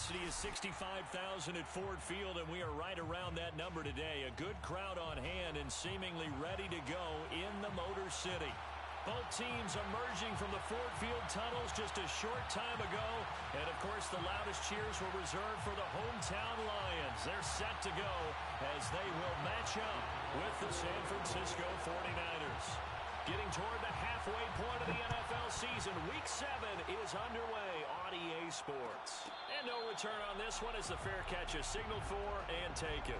capacity is 65,000 at Ford Field, and we are right around that number today. A good crowd on hand and seemingly ready to go in the Motor City. Both teams emerging from the Ford Field tunnels just a short time ago. And, of course, the loudest cheers were reserved for the hometown Lions. They're set to go as they will match up with the San Francisco 49ers. Getting toward the halfway point of the NFL season, Week 7 is underway on EA Sports. And no return on this one as the fair catch is signaled for and taken.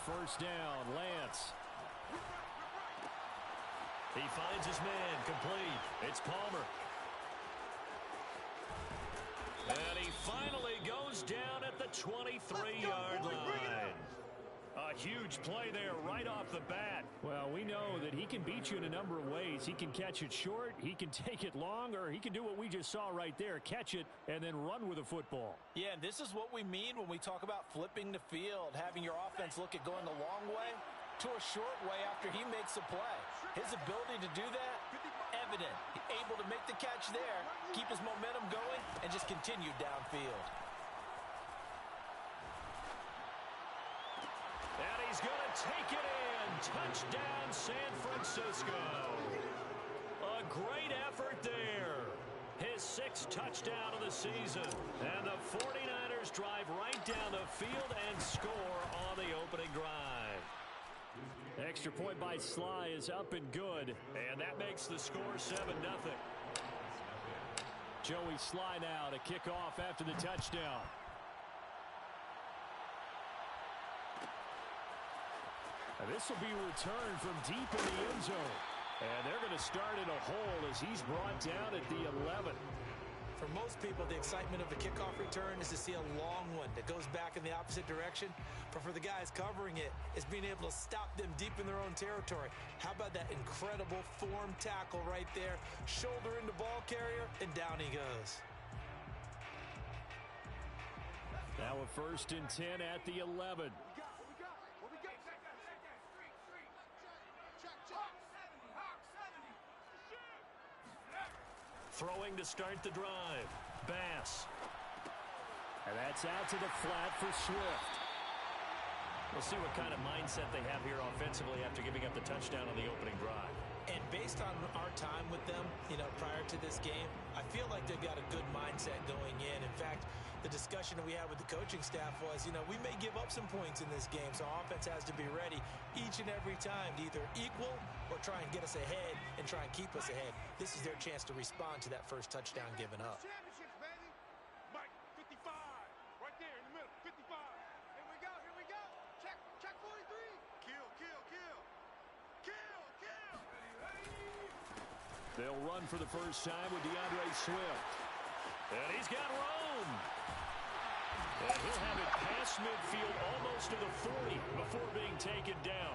First down, Lance. He finds his man, complete. It's Palmer. And he finally goes down at the 23-yard line. A huge play there right off the bat. Well, we know that he can beat you in a number of ways. He can catch it short, he can take it long, or he can do what we just saw right there, catch it and then run with the football. Yeah, and this is what we mean when we talk about flipping the field, having your offense look at going the long way to a short way after he makes a play. His ability to do that, evident. Able to make the catch there, keep his momentum going, and just continue downfield. And he's going to take it in. Touchdown, San Francisco. A great effort there. His 6th touchdown of the season. And the 49ers drive right down the field and score on the opening drive. Extra point by Sly is up and good. And that makes the score 7-0. Joey Sly now to kick off after the touchdown. And this will be returned from deep in the end zone. And they're going to start in a hole as he's brought down at the 11. For most people, the excitement of a kickoff return is to see a long one that goes back in the opposite direction. But for the guys covering it, it's being able to stop them deep in their own territory. How about that incredible form tackle right there? Shoulder into ball carrier, and down he goes. Now a 1st and 10 at the 11. Throwing to start the drive. Bass. And that's out to the flat for Swift. We'll see what kind of mindset they have here offensively after giving up the touchdown on the opening drive. And based on our time with them, prior to this game, I feel like they've got a good mindset going in. In fact, the discussion that we had with the coaching staff was, we may give up some points in this game, so our offense has to be ready each and every time to either equal or try and get us ahead and try and keep us ahead. This is their chance to respond to that first touchdown given up. Championships, baby. Mike, 55. Right there in the middle, 55. Here we go, here we go. Check 43. Kill. They'll run for the first time with DeAndre Swift. And he's got Rome. And he'll have it past midfield almost to the 40 before being taken down.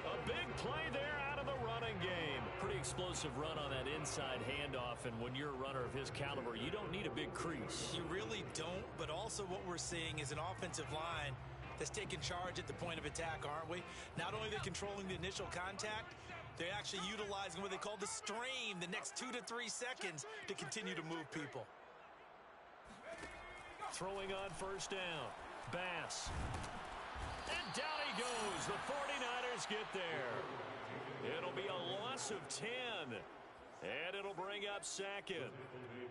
A big play there out of the running game. Pretty explosive run on that inside handoff, and when you're a runner of his caliber, you don't need a big crease. You really don't, but also what we're seeing is an offensive line that's taking charge at the point of attack, aren't we? Not only are they controlling the initial contact, they're actually utilizing what they call the strain, the next 2 to 3 seconds to continue to move people. Throwing on first down. Bass. And down he goes. The 49ers get there. It'll be a loss of 10. And it'll bring up 2nd.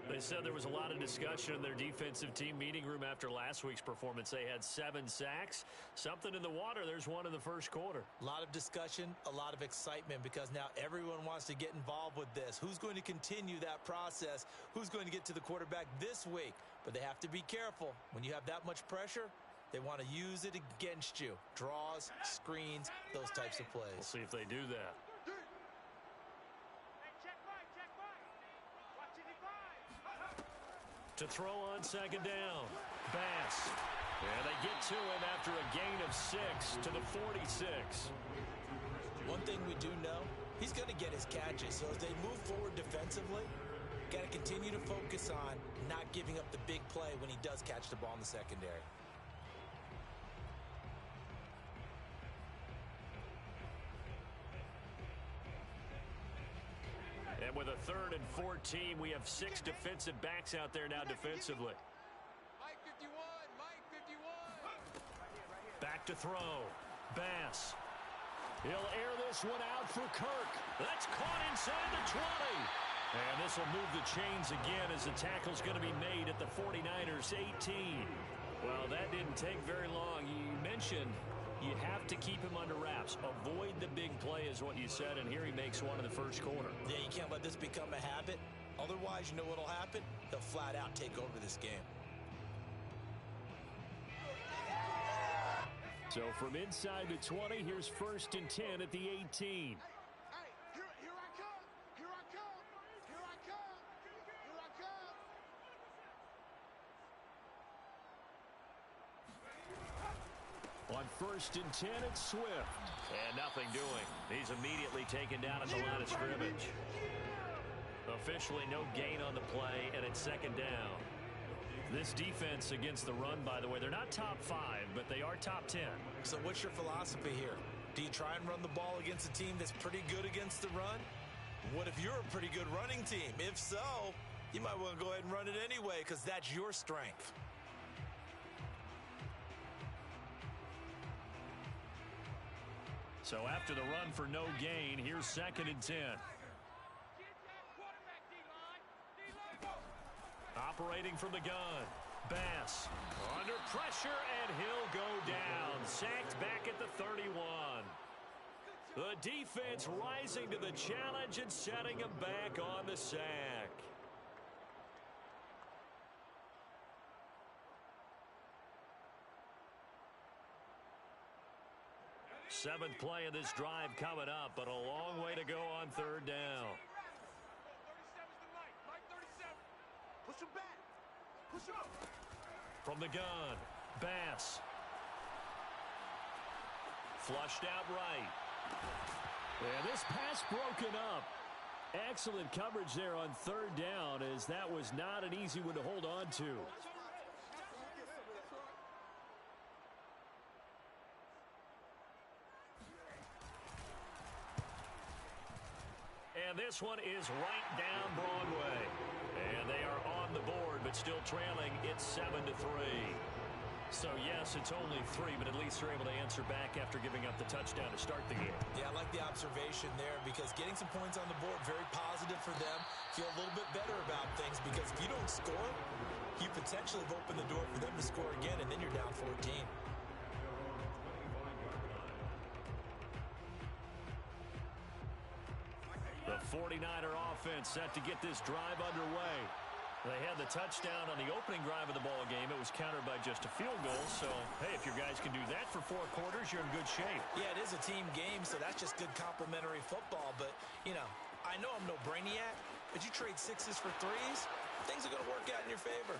They said there was a lot of discussion in their defensive team meeting room after last week's performance. They had 7 sacks. Something in the water. There's one in the first quarter. A lot of discussion, a lot of excitement, because now everyone wants to get involved with this. Who's going to continue that process? Who's going to get to the quarterback this week? But they have to be careful. When you have that much pressure, they want to use it against you. Draws, screens, those types of plays. We'll see if they do that. To throw on second down. Bass. And they get to him after a gain of 6 to the 46. One thing we do know, he's going to get his catches. So as they move forward defensively, got to continue to focus on not giving up the big play when he does catch the ball in the secondary. And with a 3rd and 14, we have 6 defensive backs out there now defensively. Mike 51, Mike 51. Back to throw. Bass. He'll air this one out for Kirk. That's caught inside the 20. And this will move the chains again as the tackle's going to be made at the 49ers 18. Well, that didn't take very long. You mentioned you have to keep him under wraps. Avoid the big play is what you said, and here he makes one in the first quarter. Yeah, you can't let this become a habit. Otherwise, you know what'll happen? They'll flat out take over this game. So from inside the 20, here's 1st and 10 at the 18. Hey, here I come. Here I come. Here I come. Here I come. On 1st and 10, it's Swift. And nothing doing. He's immediately taken down at the line of scrimmage. Officially no gain on the play, and it's 2nd down. This defense against the run, by the way, they're not top 5, but they are top 10. So what's your philosophy here? Do you try and run the ball against a team that's pretty good against the run? What if you're a pretty good running team? If so, you might want to go ahead and run it anyway because that's your strength. So after the run for no gain, here's 2nd and 10. Operating from the gun. Bass under pressure, and he'll go down. Sacked back at the 31. The defense rising to the challenge and setting him back on the sack. Seventh play of this drive coming up, but a long way to go on 3rd down. 37's the Mike. Mike 37. Push him back. Push up. From the gun, Bass. Flushed out right. And this pass broken up. Excellent coverage there on 3rd down, as that was not an easy one to hold on to. And this one is right down Broadway. And they are on the board, but still trailing. It's 7-3. So, yes, it's only 3, but at least they're able to answer back after giving up the touchdown to start the game. Yeah, I like the observation there because getting some points on the board, very positive for them. Feel a little bit better about things because if you don't score, you potentially have opened the door for them to score again, and then you're down 14. The 49er offense set to get this drive underway. They had the touchdown on the opening drive of the ball game. It was countered by just a field goal. So, hey, if your guys can do that for 4 quarters, you're in good shape. Yeah, it is a team game, so that's just good complementary football. But, you know, I know I'm no brainiac, but you trade 6s for 3s, things are going to work out in your favor.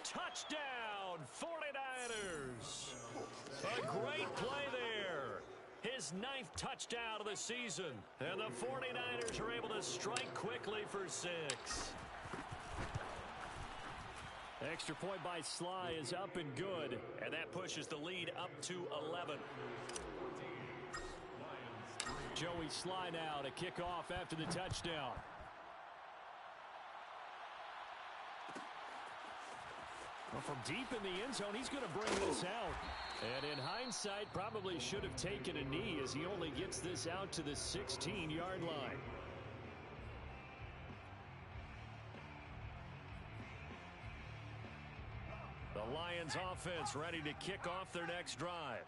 Touchdown, 49ers. A great play there. His 9th touchdown of the season. And the 49ers are able to strike quickly for 6. Extra point by Sly is up and good. And that pushes the lead up to 11. Joey Sly now to kick off after the touchdown. Well, from deep in the end zone, he's going to bring this out. And in hindsight, probably should have taken a knee as he only gets this out to the 16-yard line. The Lions offense ready to kick off their next drive.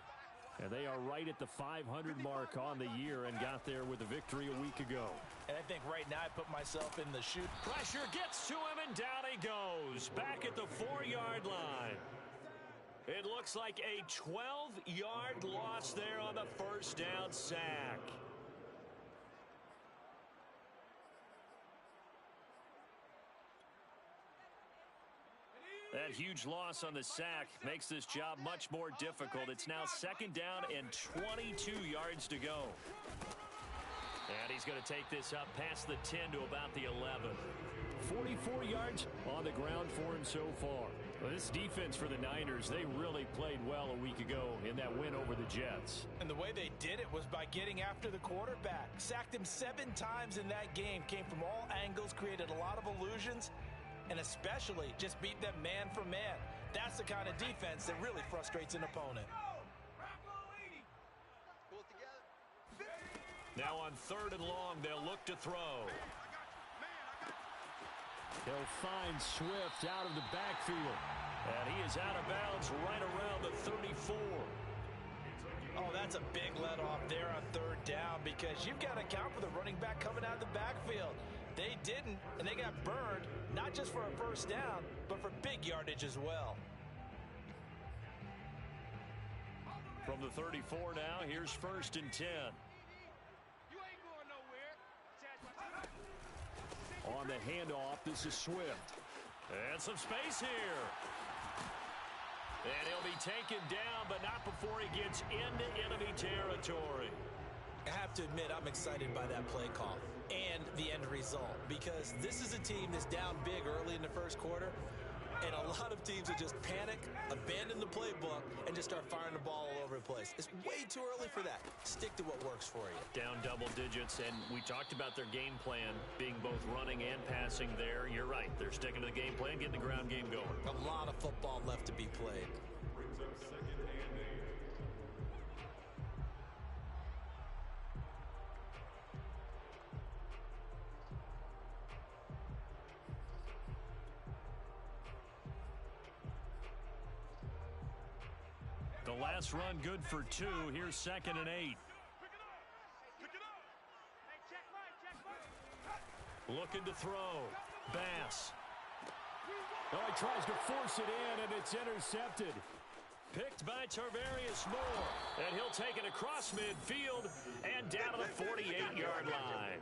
And they are right at the 500 mark on the year and got there with a victory a week ago. And I think right now I put myself in the shoot. Pressure gets to him, and down he goes. Back at the 4-yard line. It looks like a 12-yard loss there on the first down sack. That huge loss on the sack makes this job much more difficult. It's now 2nd down and 22 yards to go. And he's going to take this up past the 10 to about the 11. 44 yards on the ground for him so far. Well, this defense for the Niners, they really played well a week ago in that win over the Jets. And the way they did it was by getting after the quarterback. Sacked him 7 times in that game. Came from all angles, created a lot of illusions, and especially just beat them man for man. That's the kind of defense that really frustrates an opponent. Now on 3rd and long, they'll look to throw. They'll find Swift out of the backfield. And he is out of bounds right around the 34. Oh, that's a big let off there on 3rd down because you've got to account for the running back coming out of the backfield. They didn't, and they got burned, not just for a first down, but for big yardage as well. From the 34 now, here's 1st and 10. On the handoff, this is Swift. And some space here. And he'll be taken down, but not before he gets into enemy territory. I have to admit, I'm excited by that play call and the end result because this is a team that's down big early in the first quarter, and a lot of teams will just panic, abandon the playbook, and just start firing the ball all over the place. It's way too early for that. Stick to what works for you. Down double digits, and we talked about their game plan being both running and passing there. You're right. They're sticking to the game plan, getting the ground game going. A lot of football left to be played. The last run good for 2. Here's 2nd and 8. Looking to throw. Bass. Oh, he tries to force it in, and it's intercepted. Picked by Tarvarius Moore. And he'll take it across midfield and down to the 48-yard line.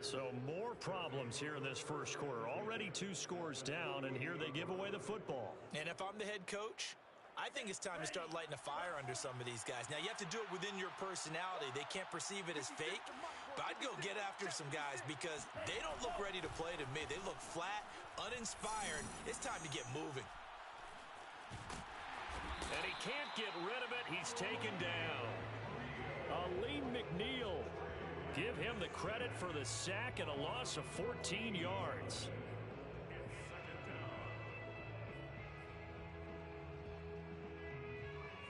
So more problems here in this first quarter. Already 2 scores down, and here they give away the football. And if I'm the head coach, I think it's time to start lighting a fire under some of these guys. Now, you have to do it within your personality. They can't perceive it as fake, but I'd go get after some guys because they don't look ready to play to me. They look flat, uninspired. It's time to get moving. And he can't get rid of it. He's taken down. Aleem McNeil. Give him the credit for the sack and a loss of 14 yards.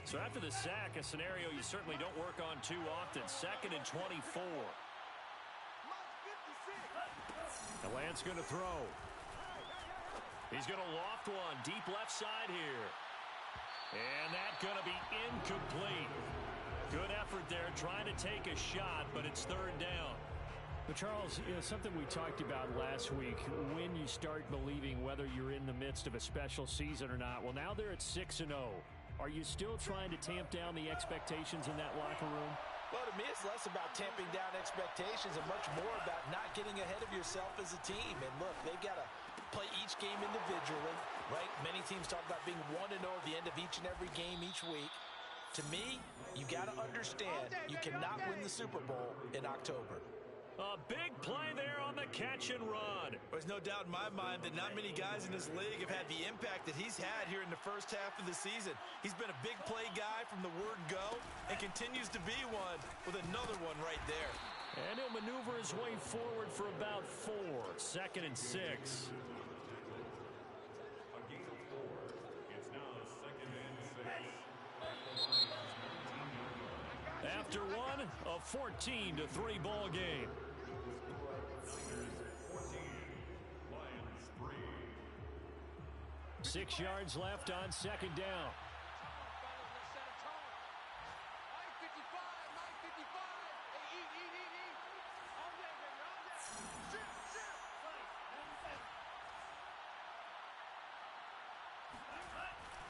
So after the sack, a scenario you certainly don't work on too often. 2nd and 24. The Lance going to throw. He's going to loft one deep left side here. And that's going to be incomplete. Good effort there trying to take a shot, but it's 3rd down. But Charles, something we talked about last week, when you start believing whether you're in the midst of a special season or not. Well, now they're at 6-0. Are you still trying to tamp down the expectations in that locker room? Well, to me, it's less about tamping down expectations and much more about not getting ahead of yourself as a team. And look, they've got to play each game individually, right? Many teams talk about being 1-0 at the end of each and every game each week. To me, you got to understand you cannot win the Super Bowl in October. A big play there on the catch and run. There's no doubt in my mind that not many guys in this league have had the impact that he's had here in the first half of the season. He's been a big play guy from the word go and continues to be one with another one right there. And he'll maneuver his way forward for about 4. 2nd and 6. After one, a 14-3 ball game. 6 yards left on 2nd down.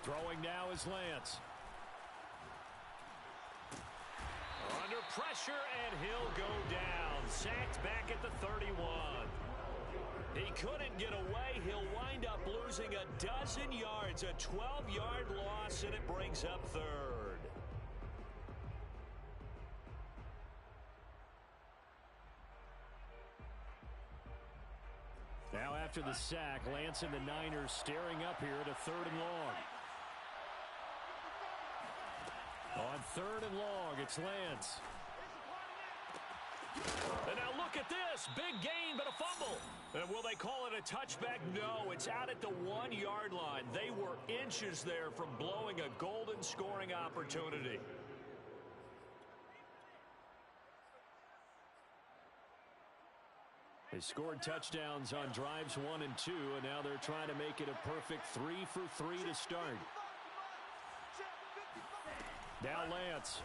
Throwing now is Lance. Under pressure, and he'll go down. Sacked back at the 31. He couldn't get away. He'll wind up losing a dozen yards. A 12-yard loss, and it brings up 3rd. after the sack. Lance and the Niners staring up here at a 3rd and long. On 3rd and long, it's Lance. And now look at this. Big gain, but a fumble. And will they call it a touchback? No, it's out at the 1-yard line. They were inches there from blowing a golden scoring opportunity. They scored touchdowns on drives 1 and 2, and now they're trying to make it a perfect 3 for 3 to start. Now Lance.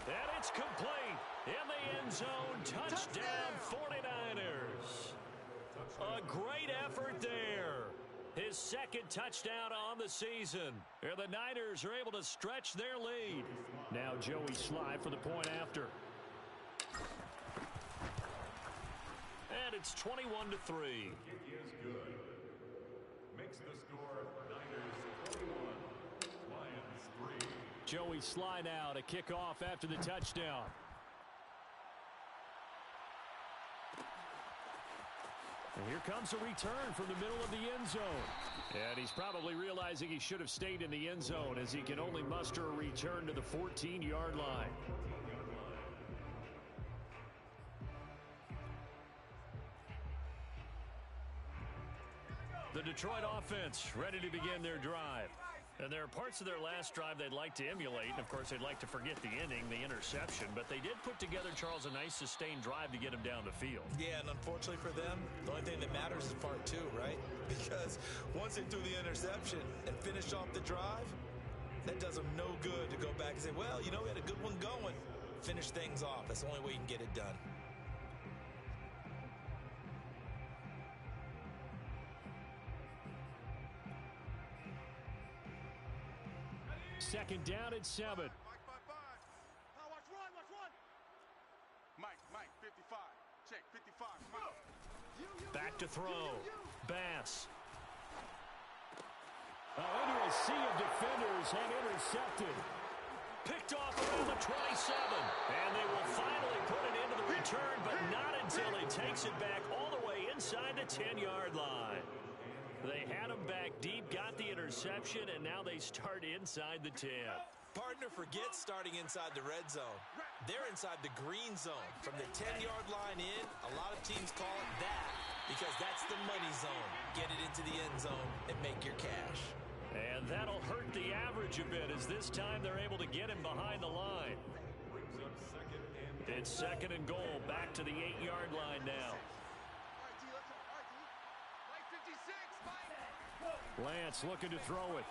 And it's complete. In the end zone, touchdown 49ers. A great effort there. His 2nd touchdown on the season. And the Niners are able to stretch their lead. Now Joey Slye for the point after. And it's 21-3. Is good. Makes the score Niners 21, Lions 3. Joey Slye now to kick off after the touchdown. And here comes a return from the middle of the end zone. And he's probably realizing he should have stayed in the end zone as he can only muster a return to the 14-yard line. The Detroit offense ready to begin their drive. And there are parts of their last drive they'd like to emulate. And, of course, they'd like to forget the ending, the interception. But they did put together, Charles, a nice sustained drive to get him down the field. Yeah, and unfortunately for them, the only thing that matters is part 2, right? Because once they threw the interception and finished off the drive, that does them no good to go back and say, well, you know, we had a good one going. Finish things off. That's the only way you can get it done. Second down at 7. Mike, now watch run. Mike, 55. Check, 55. Come on. Back to throw. Bass. Under a sea of defenders and intercepted. Picked off around the 27. And they will finally put it into the return, but not until he takes it back all the way inside the 10-yard line. They had him back deep, got the interception, and now they start inside the 10. Partner forgets starting inside the red zone. They're inside the green zone. From the 10-yard line in, a lot of teams call it that because that's the money zone. Get it into the end zone and make your cash. And that'll hurt the average a bit as this time they're able to get him behind the line. It's 2nd and goal, back to the 8-yard line now. Lance looking to throw it.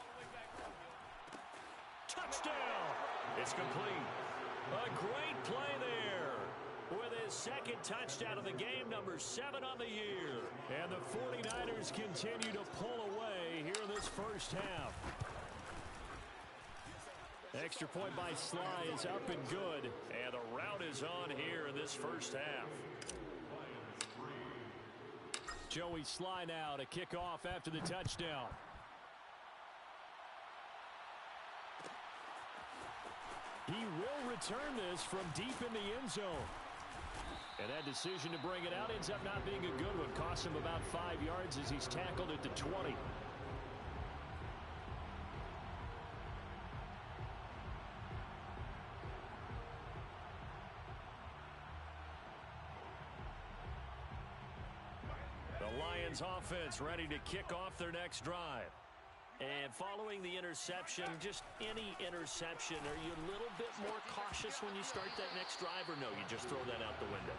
Touchdown! It's complete. A great play there. With his 2nd touchdown of the game, number 7 on the year. And the 49ers continue to pull away here in this first half. Extra point by Slye is up and good. And the route is on here in this first half. Joey Slye now to kick off after the touchdown. He will return this from deep in the end zone. And that decision to bring it out ends up not being a good one. Cost him about 5 yards as he's tackled at the 20. Offense ready to kick off their next drive. And following the interception, just any interception, are you a little bit more cautious when you start that next drive, or no, you just throw that out the window?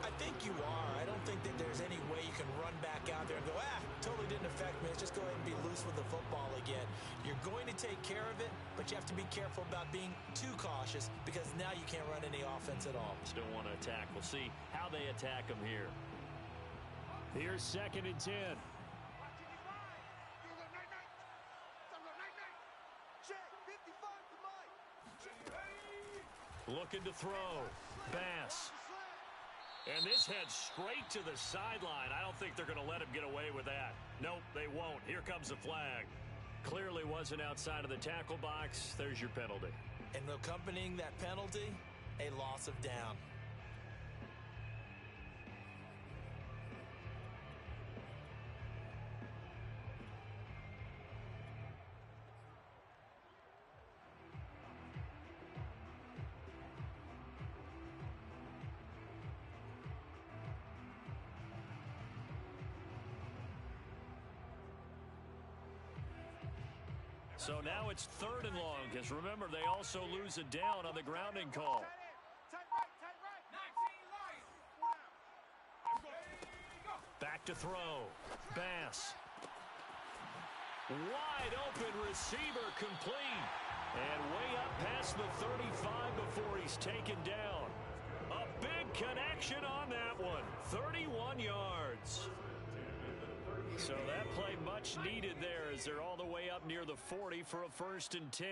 I think you are. I don't think that there's any way you can run back out there and go, totally didn't affect me. Let's just go ahead and be loose with the football again. You're going to take care of it, but you have to be careful about being too cautious because now you can't run any offense at all. Still want to attack. We'll see how they attack them here. Here's 2nd and 10. Looking to throw. Bass. And this heads straight to the sideline. I don't think they're going to let him get away with that. Nope, they won't. Here comes the flag. Clearly wasn't outside of the tackle box. There's your penalty. And accompanying that penalty, a loss of down. So now it's 3rd and long, because remember, they also lose a down on the grounding call. Back to throw. Bass. Wide open receiver complete. And way up past the 35 before he's taken down. A big connection on that one. 31 yards. So that play much needed there as they're all the way up near the 40 for a 1st and 10.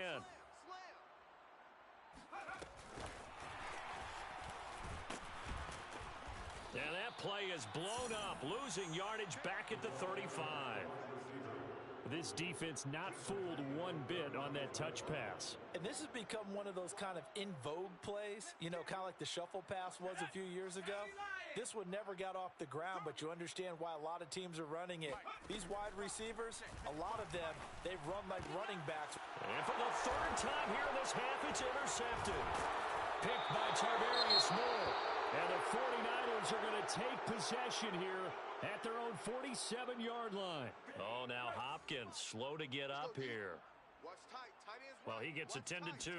And that play is blown up, losing yardage back at the 35. This defense not fooled one bit on that touch pass. And this has become one of those kind of in vogue plays, you know, kind of like the shuffle pass was a few years ago. This one never got off the ground, but you understand why a lot of teams are running it. These wide receivers, a lot of them, they've run like running backs. And for the 3rd time here this half, it's intercepted. Picked by Tarvarius Moore. And the 49ers are going to take possession here at their own 47-yard line. Oh, now Hopkins slow to get up here. Well, he gets attended to.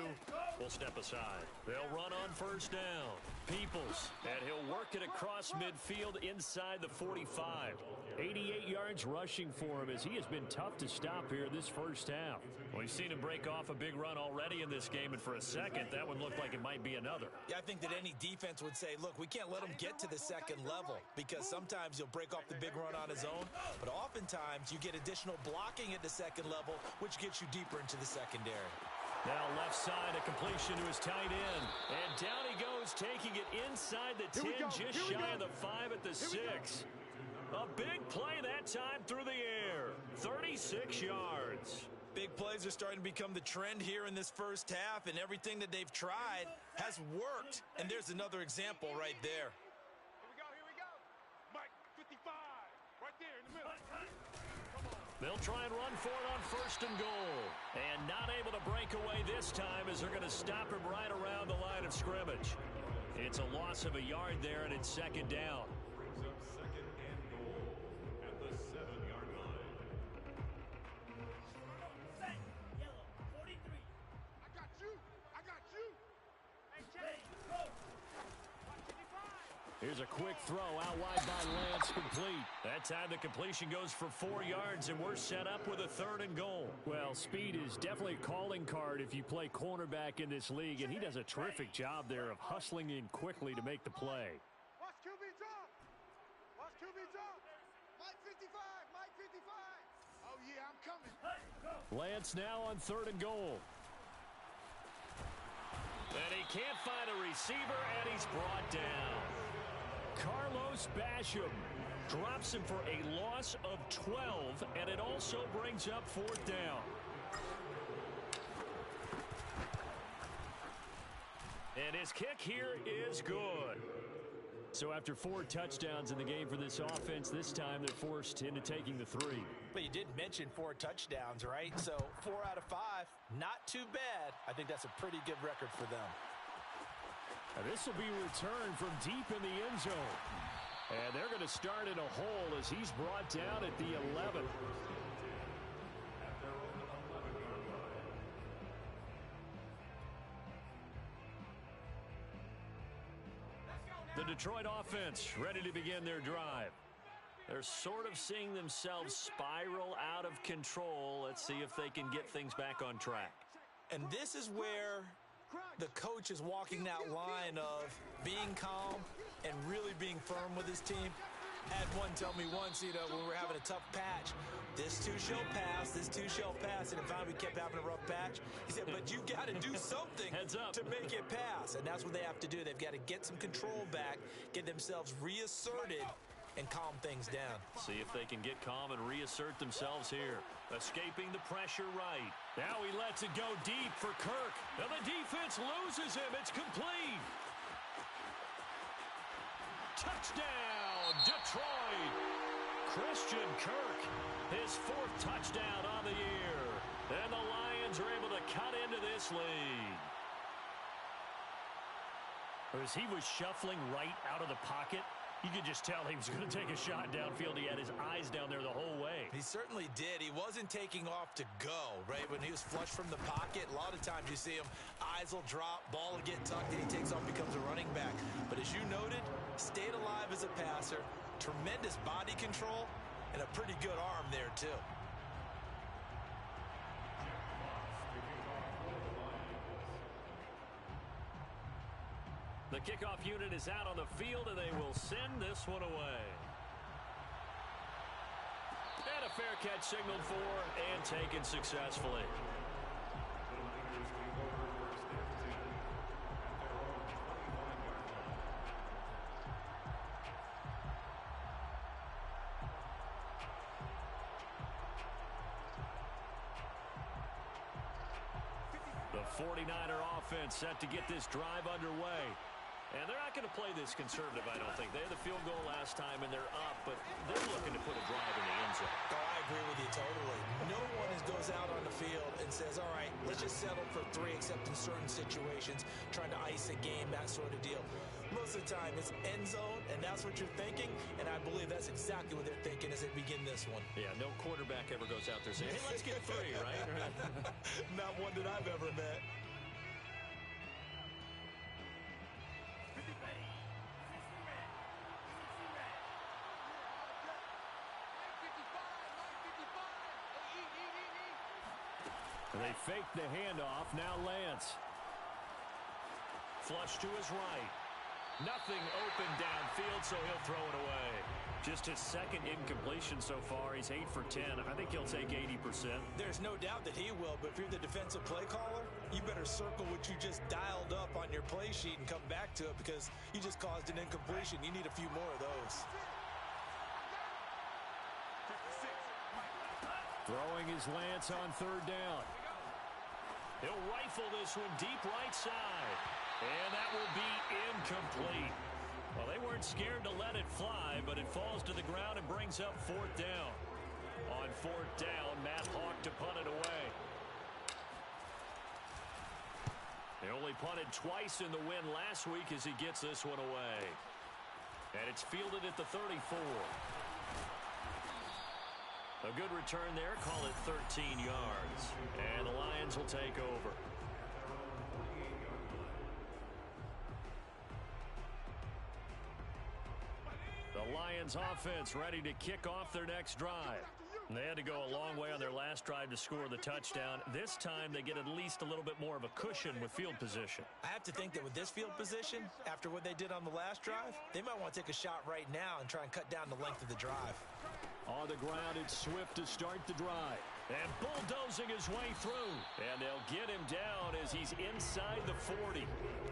We'll step aside. They'll run on 1st down. Peoples, and he'll work it across midfield inside the 45. 88 yards rushing for him as he has been tough to stop here this 1st half. We've seen him break off a big run already in this game, and for a second, that one looked like it might be another. Yeah, I think that any defense would say, look, we can't let him get to the 2nd level because sometimes he'll break off the big run on his own, but oftentimes you get additional blocking at the 2nd level, which gets you deeper into the secondary. Now left side, a completion to his tight end. And down he goes, taking it inside the 10, just shy of the 5 at the 6. A big play that time through the air. 36 yards. Big plays are starting to become the trend here in this 1st half, and everything that they've tried has worked. And there's another example right there. Here we go. Mike, 55, right there in the middle. They'll try and run for it on 1st and goal. And not able to break away this time as they're going to stop him right around the line of scrimmage. It's a loss of a yard there, and it's 2nd down. Brings up 2nd and goal at the 7-yard line. I got you. I got you. Hey, Jay. Here's a quick throw out wide by Lance, complete. That time the completion goes for 4 yards, and we're set up with a 3rd and goal. Well, speed is definitely a calling card if you play cornerback in this league, and he does a terrific job there of hustling in quickly to make the play. Watch QB drop. Watch QB drop. Mike 55. Mike 55. Oh, yeah, I'm coming. Lance now on 3rd and goal. And he can't find a receiver, and he's brought down. Carlos Basham drops him for a loss of 12, and it also brings up 4th down. And his kick here is good. So after 4 touchdowns in the game for this offense, this time they're forced into taking the 3. But you did mention 4 touchdowns, right? So 4 out of 5, not too bad. I think that's a pretty good record for them. And this will be returned from deep in the end zone. And they're going to start in a hole as he's brought down at the 11. The Detroit offense ready to begin their drive. They're sort of seeing themselves spiral out of control. Let's see if they can get things back on track. And this is where the coach is walking that line of being calm and really being firm with his team. Had one tell me once, you know, when we were having a tough patch, this too shall pass, this too shall pass, and finally we kept having a rough patch. He said, but you got to do something to make it pass, and that's what they have to do. They've got to get some control back, get themselves reasserted, and calm things down. See if they can get calm and reassert themselves here. Escaping the pressure right. Now he lets it go deep for Kirk. Now the defense loses him. It's complete. Touchdown, Detroit. Christian Kirk, his 4th touchdown on the year. And the Lions are able to cut into this lead. As he was shuffling right out of the pocket, You could just tell he was going to take a shot downfield. He had his eyes down there the whole way. He certainly did. He wasn't taking off to go, right? When he was flush from the pocket, a lot of times you see him, eyes will drop, ball will get tucked, and he takes off, becomes a running back. But as you noted, stayed alive as a passer, tremendous body control, and a pretty good arm there, too. The kickoff unit is out on the field, and they will send this one away. And a fair catch signaled for and taken successfully. The 49er offense set to get this drive underway. And they're not going to play this conservative, I don't think. They had the field goal last time, and they're up, but they're looking to put a drive in the end zone. Oh, I agree with you totally. No one goes out on the field and says, all right, let's just settle for 3, except in certain situations, trying to ice a game, that sort of deal. Most of the time, it's end zone, and that's what you're thinking, and I believe that's exactly what they're thinking as they begin this one. Yeah, no quarterback ever goes out there saying, hey, let's get 3, right? Not one that I've ever met. They fake the handoff. Now Lance. Flush to his right. Nothing open downfield, so he'll throw it away. Just his second incompletion so far. He's 8 for 10. I think he'll take 80%. There's no doubt that he will, but if you're the defensive play caller, you better circle what you just dialed up on your play sheet and come back to it because you just caused an incompletion. You need a few more of those. Throwing his Lance on 3rd down. He'll rifle this one deep right side. And that will be incomplete. Well, they weren't scared to let it fly, but it falls to the ground and brings up 4th down. On 4th down, Matt Hawk to punt it away. They only punted twice in the win last week as he gets this one away. And it's fielded at the 34. A good return there. Call it 13 yards. And the Lions will take over. The Lions offense ready to kick off their next drive. They had to go a long way on their last drive to score the touchdown. This time they get at least a little bit more of a cushion with field position. I have to think that with this field position, after what they did on the last drive, they might want to take a shot right now and try and cut down the length of the drive. On the ground, it's Swift to start the drive. And bulldozing his way through. And they'll get him down as he's inside the 40.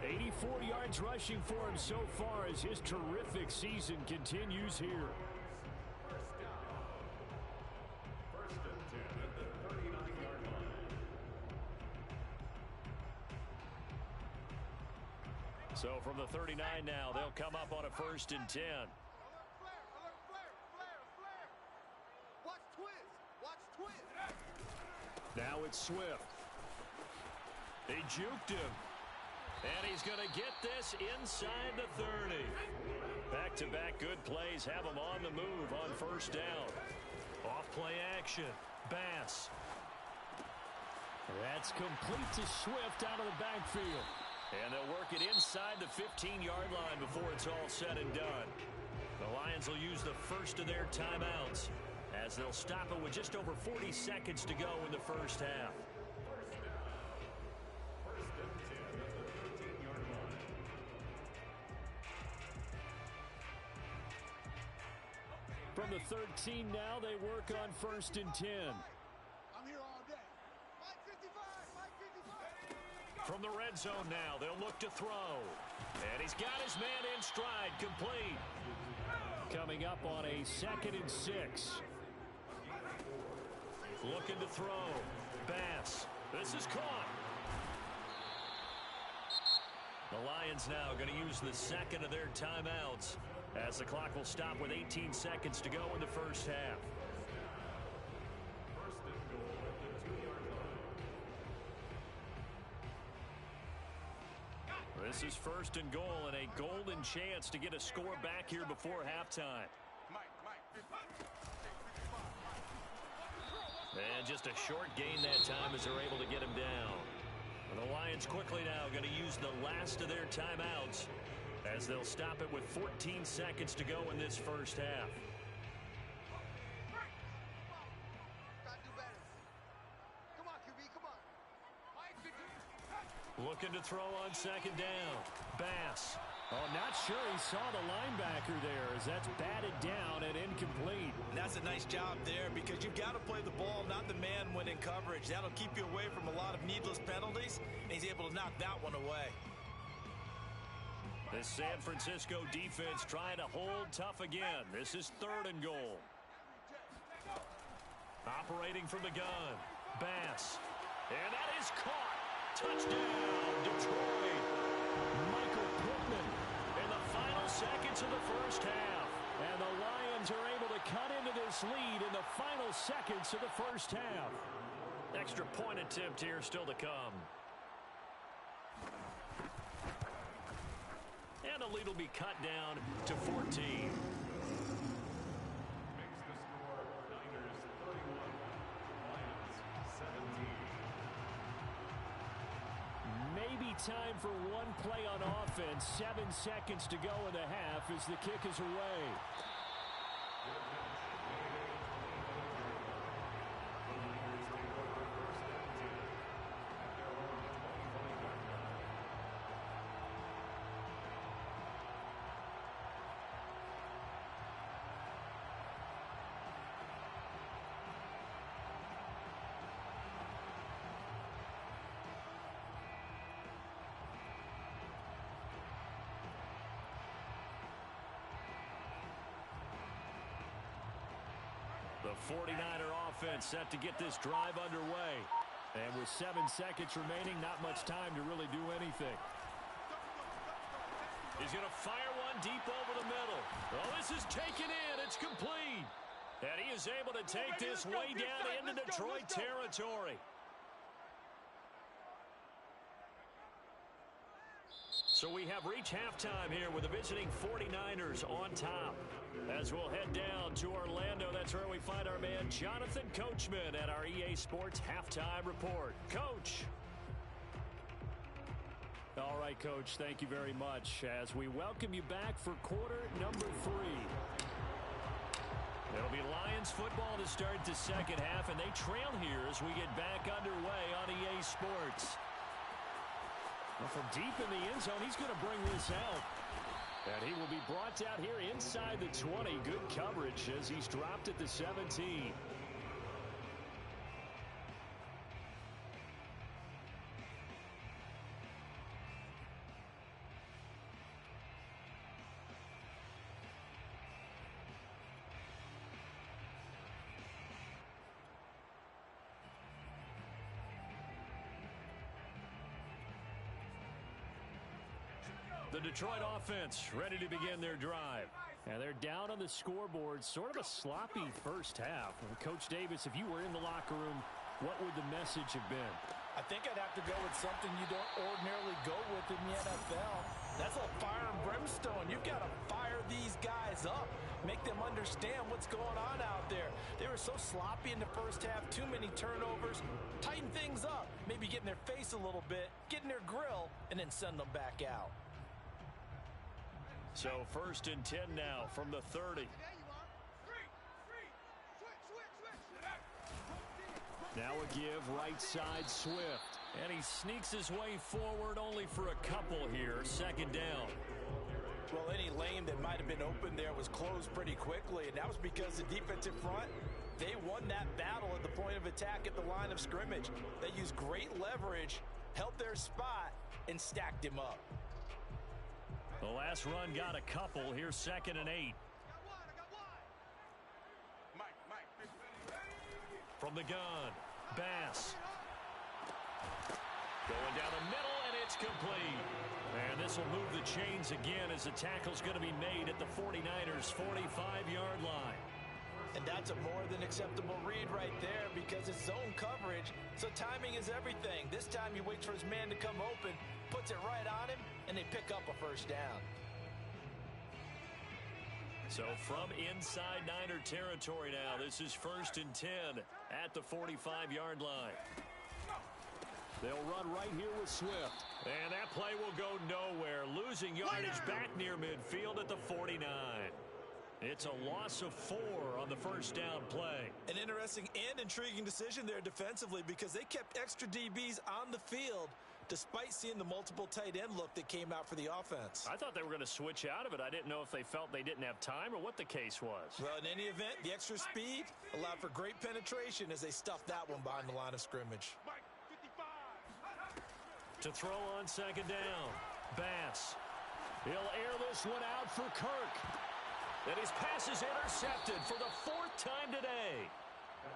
84 yards rushing for him so far as his terrific season continues here. First and 10 at the 39-yard line. So from the 39 now, they'll come up on a 1st and 10. Now it's Swift. He juked him. And he's going to get this inside the 30. Back-to-back good plays have him on the move on 1st down. Off-play action. Bass. That's complete to Swift out of the backfield. And they'll work it inside the 15-yard line before it's all said and done. The Lions will use the first of their timeouts as they'll stop it with just over 40 seconds to go in the first half. First and 10 at the 13-yard line. From the 13 now, they work on 1st and 10. I'm here all day. Mike 55, Mike 55. From the red zone now, they'll look to throw. And he's got his man in stride, complete. Coming up on a 2nd and 6. Looking to throw. Bass. This is caught. The Lions now going to use the second of their timeouts as the clock will stop with 18 seconds to go in the first half. First and goal at the 2-yard line. This is 1st and goal and a golden chance to get a score back here before halftime. And just a short gain that time as they're able to get him down. The Lions quickly now going to use the last of their timeouts as they'll stop it with 14 seconds to go in this first half. Looking to throw on 2nd down. Bass. Oh, not sure he saw the linebacker there as that's batted down and incomplete. And that's a nice job there because you've got to play the ball, not the man when in coverage. That'll keep you away from a lot of needless penalties, and he's able to knock that one away. The San Francisco defense trying to hold tough again. This is 3rd and goal. Operating from the gun. Bass. And that is caught. Touchdown, Detroit. Michael Pittman. In the final seconds of the first half. And the Lions are able to cut into this lead in the final seconds of the first half. Extra point attempt here still to come. And the lead will be cut down to 14. Makes the score Niners 31, Lions 17. Maybe time for one play on offense. 7 seconds to go in the half as the kick is away. The 49er offense set to get this drive underway. And with 7 seconds remaining, not much time to really do anything. He's going to fire one deep over the middle. Oh, this is taken in. It's complete. And he is able to take this way down into Detroit territory. So we have reached halftime here with the visiting 49ers on top. As we'll head down to Orlando, that's where we find our man Jonathan Coachman at our EA Sports Halftime Report. Coach. All right, Coach, thank you very much as we welcome you back for quarter number 3. It'll be Lions football to start the second half, and they trail here as we get back underway on EA Sports. Well, from deep in the end zone, he's going to bring this out. And he will be brought out here inside the 20. Good coverage as he's dropped at the 17. The Detroit offense ready to begin their drive. And they're down on the scoreboard. Sort of a sloppy first half. Coach Davis, if you were in the locker room, what would the message have been? I think I'd have to go with something you don't ordinarily go with in the NFL. That's like fire and brimstone. You've got to fire these guys up. Make them understand what's going on out there. They were so sloppy in the first half. Too many turnovers. Tighten things up. Maybe get in their face a little bit. Get in their grill. And then send them back out. So 1st and 10 now from the 30. Now a give right side Swift. And he sneaks his way forward only for a couple here. 2nd down. Well, any lane that might have been open there was closed pretty quickly, and that was because the defensive front, they won that battle at the point of attack at the line of scrimmage. They used great leverage, held their spot, and stacked him up. The last run got a couple. Here's 2nd and 8. From the gun, Bass. Going down the middle, and it's complete. And this will move the chains again as the tackle's going to be made at the 49ers' 45-yard line. And that's a more than acceptable read right there because it's zone coverage, so timing is everything. This time he waits for his man to come open, puts it right on him, and they pick up a first down. So from inside Niner territory now, this is 1st and 10 at the 45-yard line. They'll run right here with Swift. And that play will go nowhere. Losing yardage back near midfield at the 49. It's a loss of 4 on the first down play. An interesting and intriguing decision there defensively because they kept extra DBs on the field despite seeing the multiple tight end look that came out for the offense. I thought they were going to switch out of it. I didn't know if they felt they didn't have time or what the case was. Well, in any event, the extra speed allowed for great penetration as they stuffed that one behind the line of scrimmage. To throw on second down, Bass. He'll air this one out for Kirk. And his pass is intercepted for the 4th time today.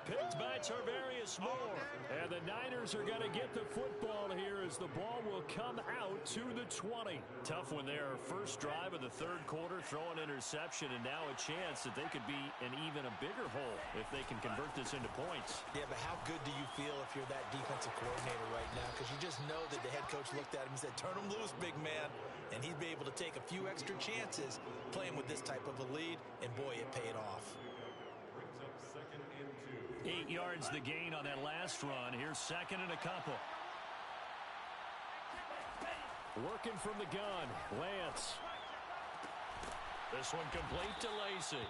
Picked by Tarvarius Moore. And the Niners are going to get the football here as the ball will come out to the 20. Tough one there. First drive of the 3rd quarter, throw an interception, and now a chance that they could be in even a bigger hole if they can convert this into points. Yeah, but how good do you feel if you're that defensive coordinator right now? Because you just know that the head coach looked at him and said, turn him loose, big man. And he'd be able to take a few extra chances playing with this type of a lead, and boy, it paid off. 8 yards the gain on that last run. Here's 2nd and a couple. Working from the gun, Lance. This one complete to Lacy.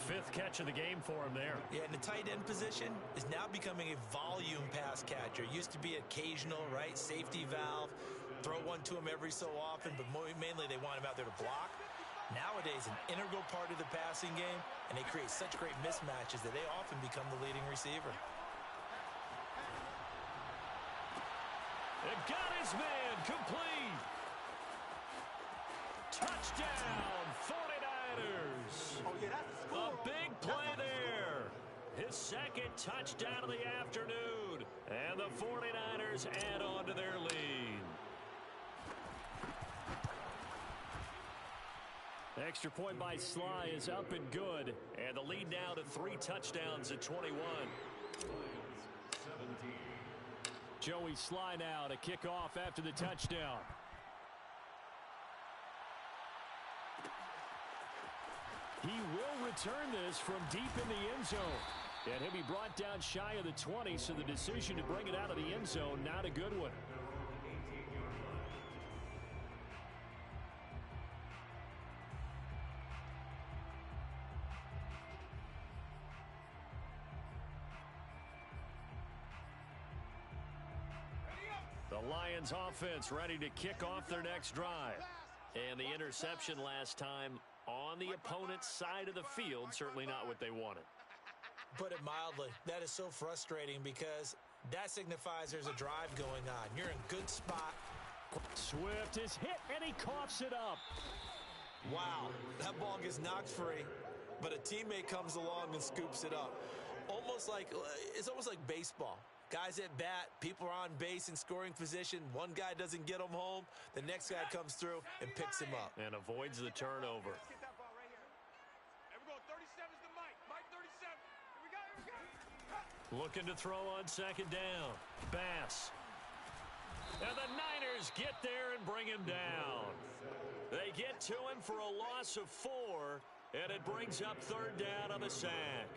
5th catch of the game for him there. Yeah, and the tight end position is now becoming a volume pass catcher. Used to be occasional, right? Safety valve. Throw one to him every so often, but mainly they want him out there to block. Nowadays, an integral part of the passing game, and they create such great mismatches that they often become the leading receiver. It got his man complete. Touchdown, 49ers. Oh, yeah, that's the A score. big play there. His 2nd touchdown of the afternoon. And the 49ers add on to their lead. Extra point by Sly is up and good. And the lead now to 3 touchdowns at 21. Joey Sly now to kick off after the touchdown. He will return this from deep in the end zone. And he'll be brought down shy of the 20, so the decision to bring it out of the end zone, not a good one. The Lions offense ready to kick off their next drive. And the interception last time on the opponent's side of the field, certainly not what they wanted. Put it mildly, that is so frustrating because that signifies there's a drive going on. You're in good spot. Swift is hit, and he coughs it up. Wow, that ball gets knocked free, but a teammate comes along and scoops it up. It's almost like baseball. Guys at bat, people are on base in scoring position. One guy doesn't get him home. The next guy comes through and picks him up. And avoids the turnover. Let's get that ball right here. There we go. 37's the Mike. Mike 37. Here we go. Here we go. Looking to throw on second down. Bass. And the Niners get there and bring him down. They get to him for a loss of 4, and it brings up 3rd down on the sack.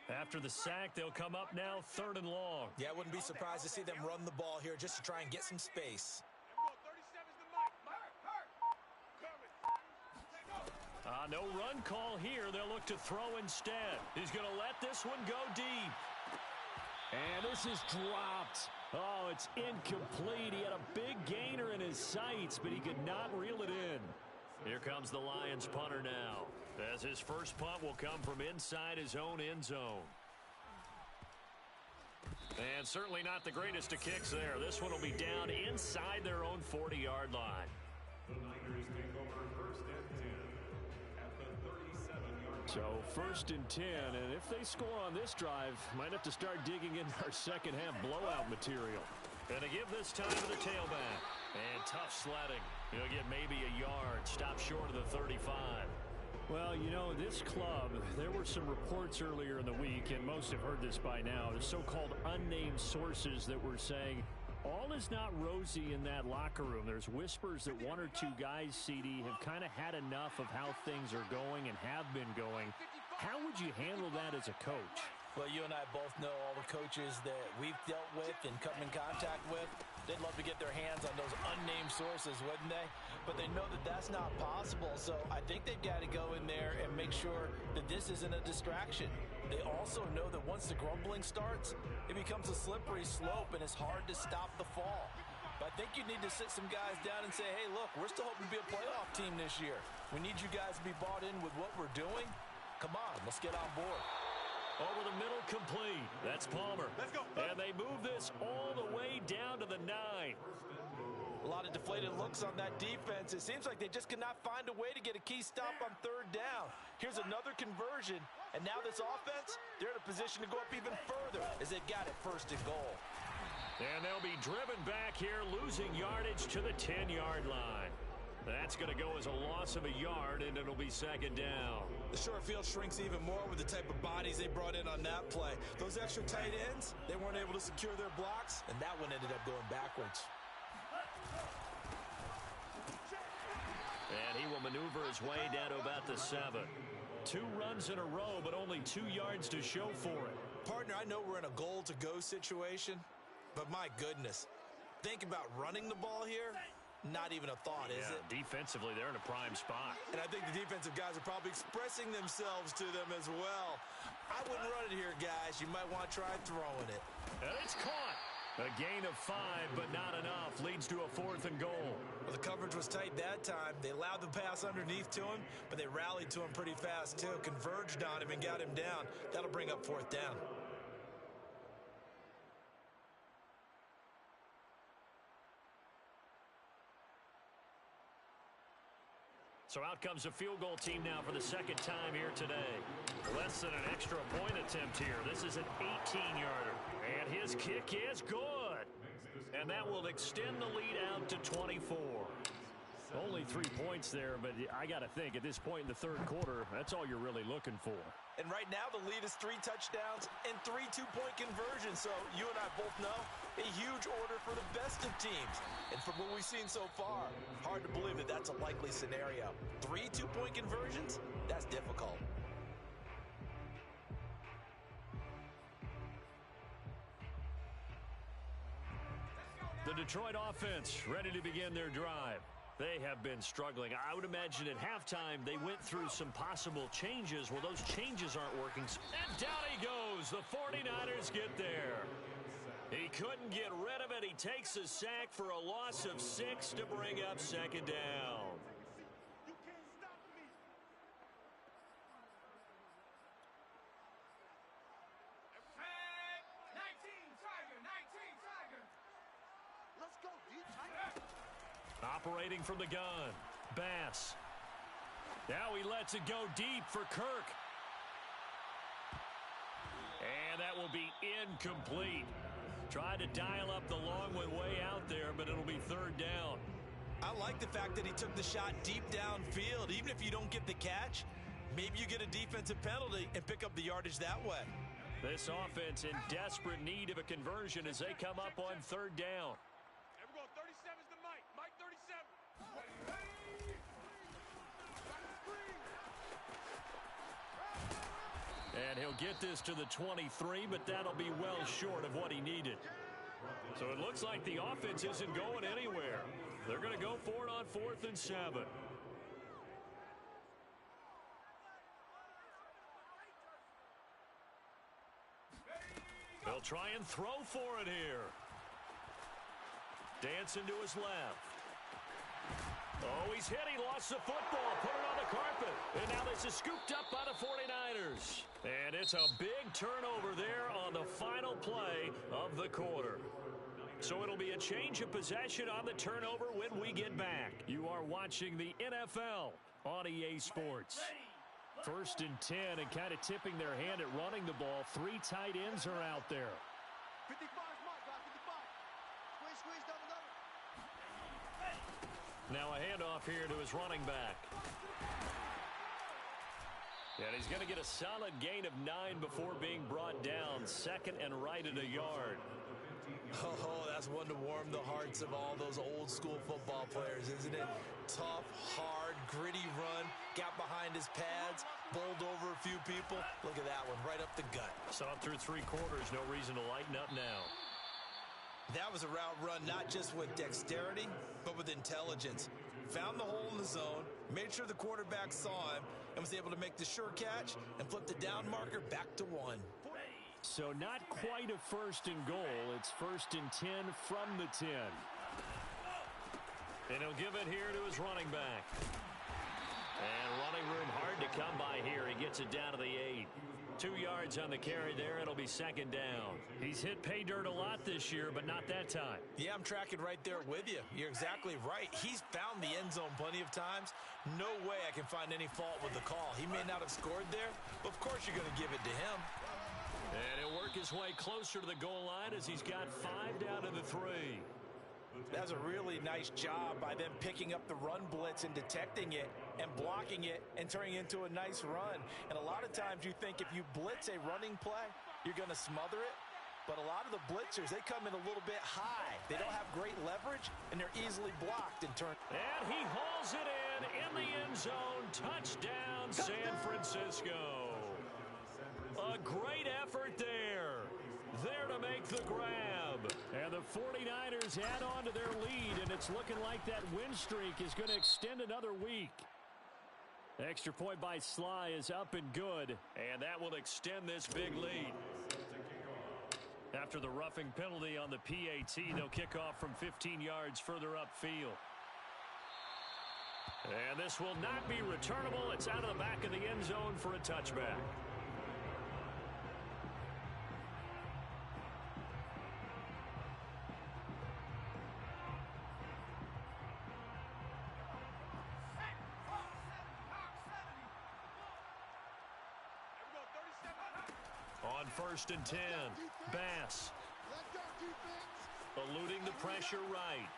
After the sack, they'll come up now 3rd and long. Yeah, I wouldn't be surprised to see them run the ball here just to try and get some space. There we go. 37's the Mike. Coming. No run call here. They'll look to throw instead. He's going to let this one go deep. And this is dropped. Oh, it's incomplete. He had a big gainer in his sights, but he could not reel it in. Here comes the Lions punter now, as his first punt will come from inside his own end zone. And certainly not the greatest of kicks there. This one will be down inside their own 40-yard line. The Niners take over 1st and 10 at the 37-yard So 1st and 10, and if they score on this drive, might have to start digging into our second half blowout material. And to give this time to the tailback. And tough sledding. He'll get maybe a yard. Stop short of the 35. Well, you know, this club, there were some reports earlier in the week, and most have heard this by now, the so-called unnamed sources that were saying all is not rosy in that locker room. There's whispers that 1 or 2 guys, CD, have kind of had enough of how things are going and have been going. How would you handle that as a coach? Well, you and I both know all the coaches that we've dealt with and come in contact with. They'd love to get their hands on those unnamed sources, wouldn't they? But they know that that's not possible. So I think they've got to go in there and make sure that this isn't a distraction. They also know that once the grumbling starts, it becomes a slippery slope and it's hard to stop the fall. But I think you need to sit some guys down and say, hey, look, we're still hoping to be a playoff team this year. We need you guys to be bought in with what we're doing. Come on, let's get on board. Over the middle, complete. That's Palmer. Let's go. And they move this all the way down to the 9. A lot of deflated looks on that defense. It seems like they just cannot find a way to get a key stop on 3rd down. Here's another conversion, and now this offense, they're in a position to go up even further as they got it 1st and goal. And they'll be driven back here, losing yardage to the 10-yard line. That's going to go as a loss of a yard, and it'll be 2nd down. The short field shrinks even more with the type of bodies they brought in on that play. Those extra tight ends, they weren't able to secure their blocks, and that one ended up going backwards. And he will maneuver his way down to about the 7. 2 runs in a row, but only 2 yards to show for it. Partner, I know we're in a goal-to-go situation, but my goodness, think about running the ball here. Not even a thought, is it? Defensively, they're in a prime spot. And I think the defensive guys are probably expressing themselves to them as well. I wouldn't run it here, guys. You might want to try throwing it. And it's caught. A gain of 5, but not enough. Leads to a 4th and goal. Well, the coverage was tight that time. They allowed the pass underneath to him, but they rallied to him pretty fast, too. Converged on him and got him down. That'll bring up 4th down. So out comes a field goal team now for the 2nd time here today. Less than an extra point attempt here. This is an 18-yarder. And his kick is good. And that will extend the lead out to 24. Only 3 points there, but I got to think at this point in the 3rd quarter, that's all you're really looking for. And right now the lead is 3 touchdowns and 3 two-point conversions. So you and I both know a huge order for the best of teams. And from what we've seen so far, hard to believe that that's a likely scenario. 3 two-point conversions? That's difficult. The Detroit offense ready to begin their drive. They have been struggling. I would imagine at halftime they went through some possible changes. Well, those changes aren't working. And down he goes. The 49ers get there. He couldn't get rid of it. He takes a sack for a loss of 6 to bring up 2nd down. You can't stop me. Flag 19 Tiger. Let's go, D-Tiger. Operating from the gun, Bass. Now he lets it go deep for Kirk. And that will be incomplete. Tried to dial up the long one way out there, but it'll be 3rd down. I like the fact that he took the shot deep downfield. Even if you don't get the catch, maybe you get a defensive penalty and pick up the yardage that way. This offense in desperate need of a conversion as they come up on 3rd down. And we're going 37's to Mike. Mike 37. And he'll get this to the 23, but that'll be well short of what he needed. So it looks like the offense isn't going anywhere. They're going to go for it on 4th and 7. They'll try and throw for it here. Dancing to his left. Oh, he's hit. He lost the football. Put it on the carpet. And now this is scooped up by the 49ers. And it's a big turnover there on the final play of the quarter. So it'll be a change of possession on the turnover when we get back. You are watching the NFL on EA Sports. First and 10, and kind of tipping their hand at running the ball. 3 tight ends are out there. 55 is marked, guys, 55. Squeeze, double. Now a handoff here to his running back. And he's going to get a solid gain of 9 before being brought down. Second and right at a yard. Oh, that's one to warm the hearts of all those old school football players, isn't it? Tough, hard, gritty run, got behind his pads, bowled over a few people. Look at that one, right up the gut. Saw it through 3 quarters, no reason to lighten up now. That was a route run not just with dexterity, but with intelligence. Found the hole in the zone, made sure the quarterback saw him, and was able to make the sure catch and flip the down marker back to 1. So not quite a first and goal. It's first and 10 from the 10. And he'll give it here to his running back. And running room hard to come by here. He gets it down to the 8. 2 yards on the carry there. It'll be second down. He's hit pay dirt a lot this year, but not that time. Yeah, I'm tracking right there with you. You're exactly right. He's found the end zone plenty of times. No way I can find any fault with the call. He may not have scored there, but of course you're going to give it to him. And he'll work his way closer to the goal line as he's got 5 down to the 3. That's a really nice job by them picking up the run blitz and detecting it and blocking it and turning it into a nice run. And a lot of times you think if you blitz a running play, you're going to smother it. But a lot of the blitzers, they come in a little bit high. They don't have great leverage, and they're easily blocked and turned. And he hauls it in the end zone. Touchdown, San Francisco. A great effort there. There to make the grab. And the 49ers add on to their lead, and it's looking like that win streak is going to extend another week. Extra point by Sly is up and good, and that will extend this big lead. After the roughing penalty on the PAT, they'll kick off from 15 yards further upfield. And this will not be returnable. It's out of the back of the end zone for a touchback. On first and 10, Bass eluding the pressure right.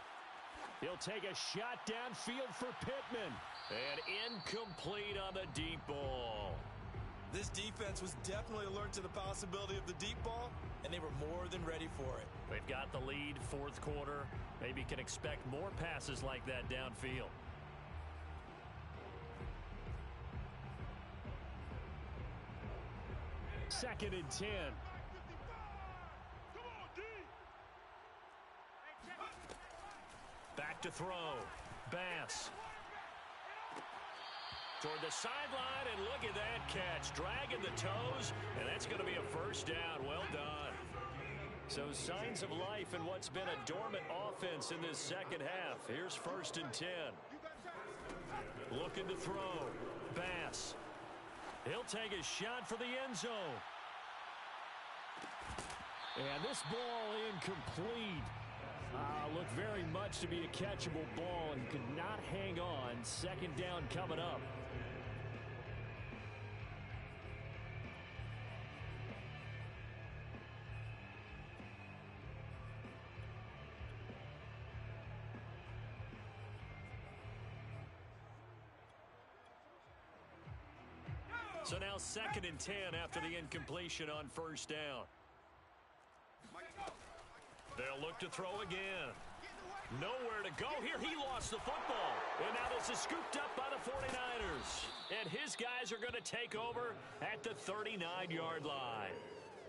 He'll take a shot downfield for Pittman. And incomplete on the deep ball. This defense was definitely alert to the possibility of the deep ball, and they were more than ready for it. They've got the lead, 4th quarter. Maybe can expect more passes like that downfield. Second and 10. Back to throw. Bass. Toward the sideline, and look at that catch. Dragging the toes, and that's going to be a first down. Well done. So signs of life in what's been a dormant offense in this second half. Here's first and 10. Looking to throw. Bass. He'll take a shot for the end zone. And this ball incomplete. Looked very much to be a catchable ball and could not hang on. Second down coming up. So now second and 10 after the incompletion on first down. They'll look to throw again. Nowhere to go here. He lost the football. And now this is scooped up by the 49ers. And his guys are going to take over at the 39-yard line.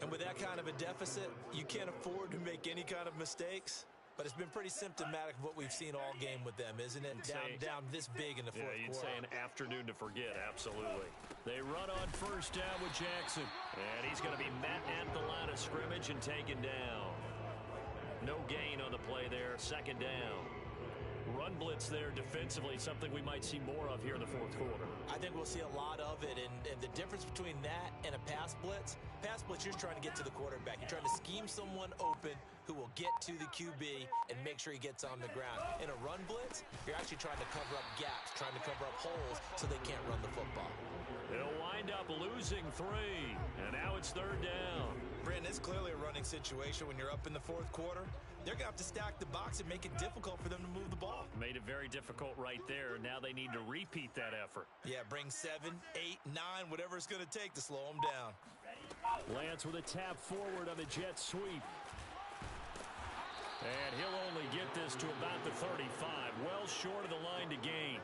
And with that kind of a deficit, you can't afford to make any kind of mistakes. But it's been pretty symptomatic of what we've seen all game with them, isn't it? Down this big in the fourth quarter. You'd say an afternoon to forget, absolutely. They run on first down with Jackson. And he's going to be met at the line of scrimmage and taken down. No gain on the play there, second down. Run blitz there defensively, something we might see more of here in the fourth quarter. I think we'll see a lot of it, and the difference between that and a pass blitz, you're trying to get to the quarterback. You're trying to scheme someone open, who will get to the QB and make sure he gets on the ground. In a run blitz, you're actually trying to cover up gaps, trying to cover up holes so they can't run the football. They'll wind up losing 3, and now it's 3rd down. Brandon, it's clearly a running situation when you're up in the 4th quarter. They're going to have to stack the box and make it difficult for them to move the ball. Made it very difficult right there. Now they need to repeat that effort. Yeah, bring 7, 8, 9, whatever it's going to take to slow them down. Lance with a tap forward on the jet sweep. And he'll only get this to about the 35, well short of the line to gain.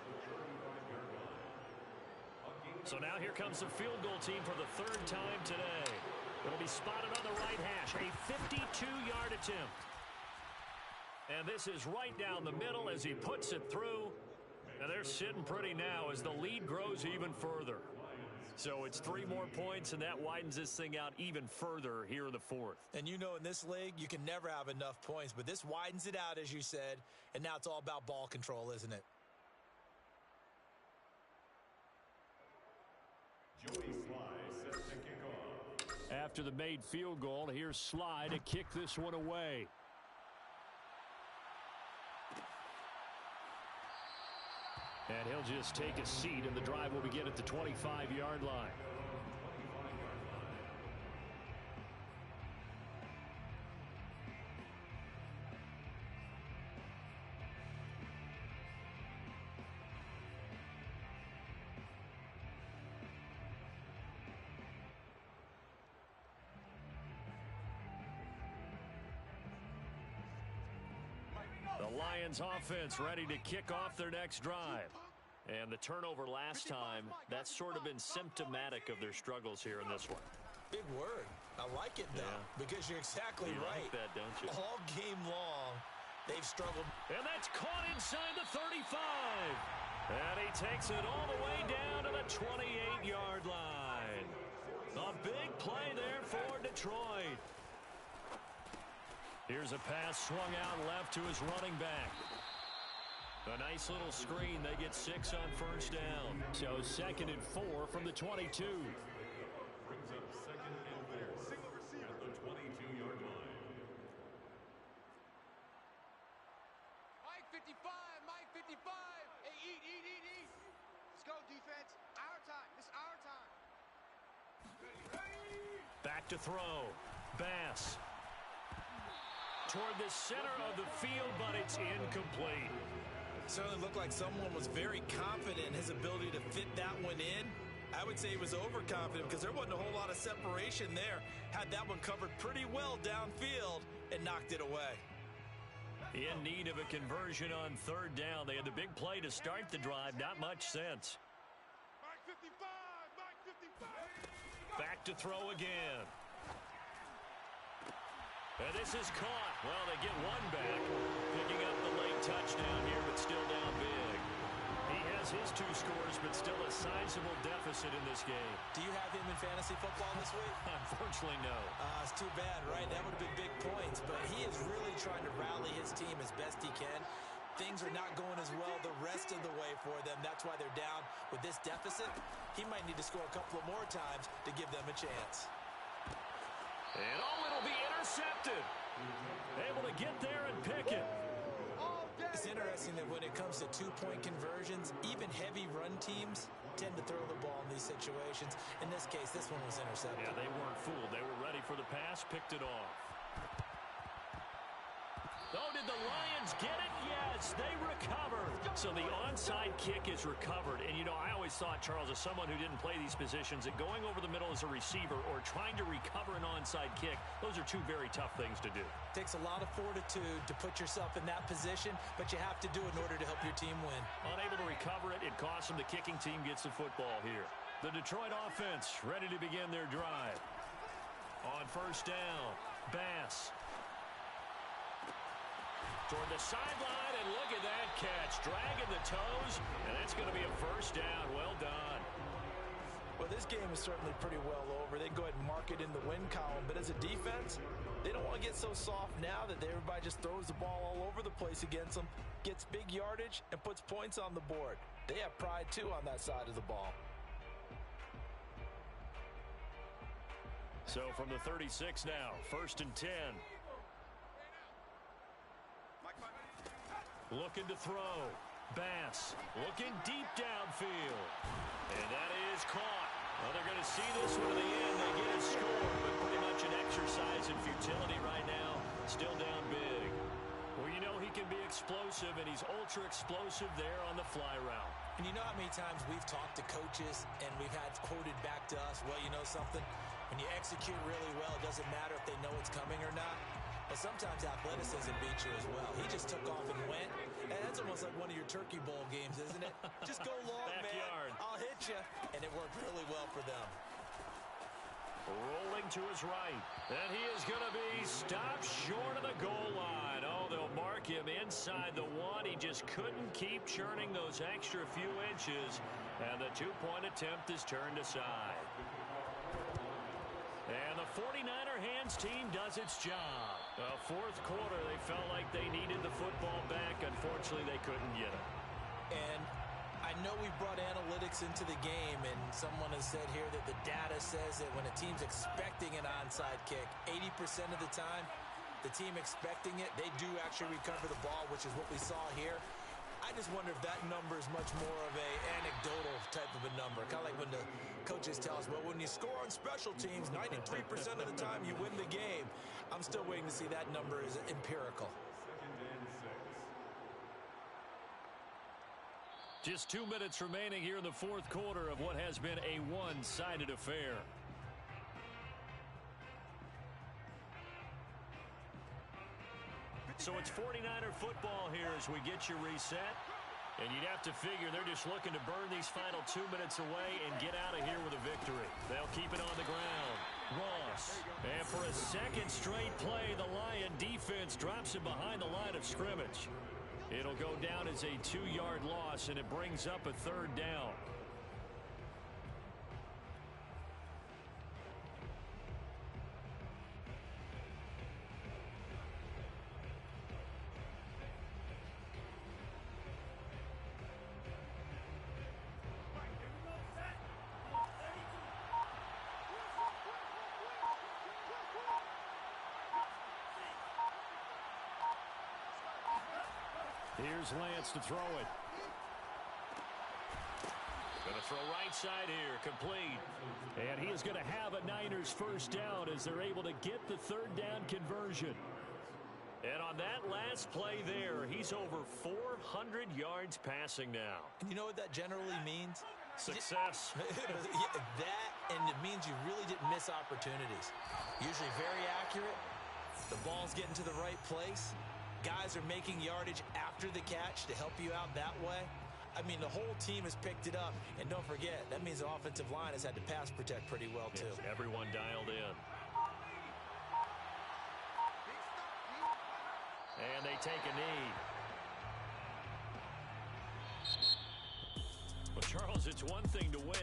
So now here comes the field goal team for the 3rd time today. It'll be spotted on the right hash, a 52-yard attempt. And this is right down the middle as he puts it through. And they're sitting pretty now as the lead grows even further. So it's 3 more points, and that widens this thing out even further here in the 4th. And you know in this league, you can never have enough points. But this widens it out, as you said. And now it's all about ball control, isn't it? Joey Sly sets the kickoff. After the made field goal, here's Sly to kick this one away. And he'll just take a seat, and the drive will begin at the 25-yard line. The Lions offense ready to kick off their next drive. And the turnover last time, that's sort of been symptomatic of their struggles here in this one. Big word. I like it, though, because you're exactly right. You like that, don't you? All game long, they've struggled. And that's caught inside the 35. And he takes it all the way down to the 28-yard line. A big play there for Detroit. Here's a pass swung out left to his running back. A nice little screen. They get 6 on 1st down. So 2nd and 4 from the 22. Brings up 2nd and 4 at the 22-yard line. Mike 55, Mike 55. Hey, eat. Let's go, defense. Our time. It's our time. Back to throw. Bass. Toward the center of the field, but it's incomplete. Certainly looked like someone was very confident in his ability to fit that one in. I would say he was overconfident because there wasn't a whole lot of separation there. Had that one covered pretty well downfield and knocked it away. In need of a conversion on 3rd down. They had the big play to start the drive. Not much sense. Mike 55, Mike 55. Back to throw again. And this is caught. Well, they get one back. Picking up the late touchdown here, but still down big. He has his 2 scores, but still a sizable deficit in this game. Do you have him in fantasy football this week? Unfortunately, no. It's too bad, right? That would have been big points, but he is really trying to rally his team as best he can. Things are not going as well the rest of the way for them. That's why they're down with this deficit. He might need to score a couple of more times to give them a chance. And it'll be intercepted. Able to get there and pick it. It's interesting that when it comes to 2-point conversions, even heavy run teams tend to throw the ball in these situations. In this case, this one was intercepted. Yeah, they weren't fooled. They were ready for the pass, picked it off. Oh, did the Lions get it? Yes, they recovered. So the onside kick is recovered. And, you know, I always thought, Charles, as someone who didn't play these positions, that going over the middle as a receiver or trying to recover an onside kick, those are 2 very tough things to do. Takes a lot of fortitude to put yourself in that position, but you have to do it in order to help your team win. Unable to recover it, it costs them. The kicking team gets the football here. The Detroit offense ready to begin their drive. On 1st down, Bass. Toward the sideline, and look at that catch. Dragging the toes, and that's going to be a 1st down. Well done. Well, this game is certainly pretty well over. They go ahead and mark it in the win column. But as a defense, they don't want to get so soft now that everybody just throws the ball all over the place against them, gets big yardage, and puts points on the board. They have pride, too, on that side of the ball. So from the 36 now, 1st and 10. Looking to throw. Bass looking deep downfield. And that is caught. Well, they're going to see this one to the end. They get a score, but pretty much an exercise in futility right now. Still down big. Well, you know he can be explosive, and he's ultra explosive there on the fly route. And you know how many times we've talked to coaches and we've had quoted back to us, well, you know something? When you execute really well, it doesn't matter if they know it's coming or not. But sometimes athleticism beats you as well. He just took off and went. And that's almost like one of your Turkey Bowl games, isn't it? Just go long, Backyard. man. I'll hit you. And it worked really well for them. Rolling to his right. And he is going to be stopped short of the goal line. Oh, they'll mark him inside the one. He just couldn't keep churning those extra few inches. And the two-point attempt is turned aside. And the 49er hands team does its job. Fourth quarter, they felt like they needed the football back. Unfortunately, they couldn't get it. And I know we brought analytics into the game, and someone has said here that the data says that when a team's expecting an onside kick, 80% of the time, the team expecting it, they do actually recover the ball, which is what we saw here. I just wonder if that number is much more of a anecdotal type of a number. Kind of like when the coaches tell us, well, when you score on special teams, 93% of the time you win the game. I'm still waiting to see that number is empirical. Just 2 minutes remaining here in the fourth quarter of what has been a one-sided affair. So it's 49er football here as we get you reset. And you'd have to figure they're just looking to burn these final 2 minutes away and get out of here with a victory. They'll keep it on the ground. Ross. And for a second straight play, the Lion defense drops him behind the line of scrimmage. It'll go down as a 2-yard loss, and it brings up a third down. Here's Lance to throw it. Going to throw right side here, complete. And he is going to have a Niners first down as they're able to get the third down conversion. And on that last play there, he's over 400 yards passing now. And you know what that generally means? Success. That, and it means you really didn't miss opportunities. Usually very accurate. The ball's getting to the right place. Guys are making yardage after the catch to help you out that way. I mean, the whole team has picked it up. And don't forget, that means the offensive line has had to pass protect pretty well, too. Yes, everyone dialed in. And they take a knee. Well, Charles, it's one thing to win.